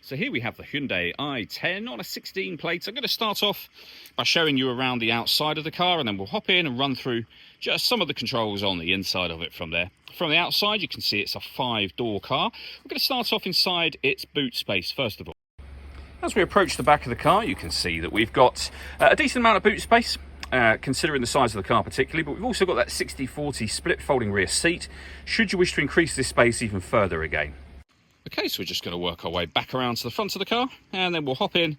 So here we have the Hyundai i10 on a 16 plate. I'm going to start off by showing you around the outside of the car, and then we'll hop in and run through just some of the controls on the inside of it from there. From the outside, you can see it's a 5-door car. We're going to start off inside its boot space first of all. As we approach the back of the car, you can see that we've got a decent amount of boot space, considering the size of the car particularly, but we've also got that 60-40 split folding rear seat, should you wish to increase this space even further again. Okay, so we're just going to work our way back around to the front of the car, and then we'll hop in,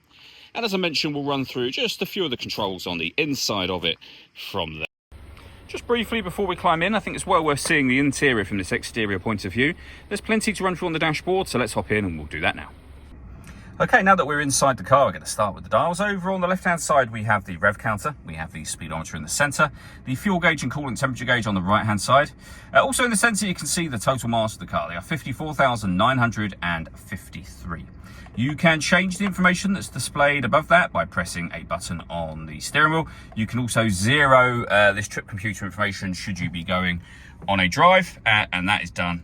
and as I mentioned, we'll run through just a few of the controls on the inside of it from there. Just briefly before we climb in, I think it's well worth seeing the interior from this exterior point of view. There's plenty to run through on the dashboard, so let's hop in and we'll do that now. Okay, now that we're inside the car, we're going to start with the dials. Over on the left-hand side, we have the rev counter. We have the speedometer in the centre, the fuel gauge and coolant temperature gauge on the right-hand side. Also in the centre, you can see the total miles of the car. They are 54,953. You can change the information that's displayed above that by pressing a button on the steering wheel. You can also zero this trip computer information should you be going on a drive, and that is done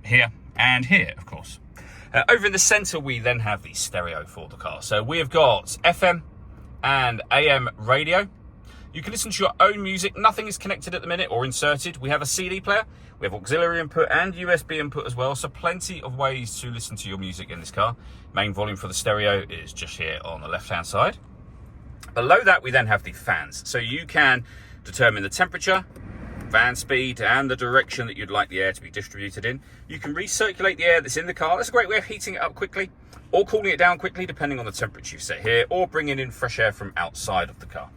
here and here, of course. Over in the centre, we then have the stereo for the car. So we have got FM and AM radio. You can listen to your own music. Nothing is connected at the minute or inserted. We have a CD player. We have auxiliary input and USB input as well. So plenty of ways to listen to your music in this car. Main volume for the stereo is just here on the left-hand side. Below that, we then have the fans. So you can determine the temperature, fan speed, and the direction that you'd like the air to be distributed in. You can recirculate the air that's in the car. That's a great way of heating it up quickly or cooling it down quickly depending on the temperature you set here, or bringing in fresh air from outside of the car.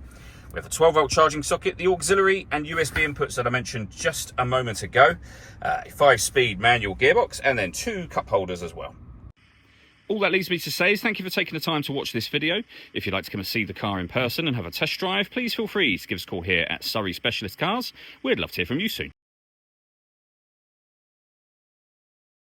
We have a 12-volt charging socket, the auxiliary and USB inputs that I mentioned just a moment ago, a 5-speed manual gearbox, and then 2 cup holders as well. All that leaves me to say is thank you for taking the time to watch this video. If you'd like to come and see the car in person and have a test drive, please feel free to give us a call here at Surrey Specialist Cars. We'd love to hear from you soon.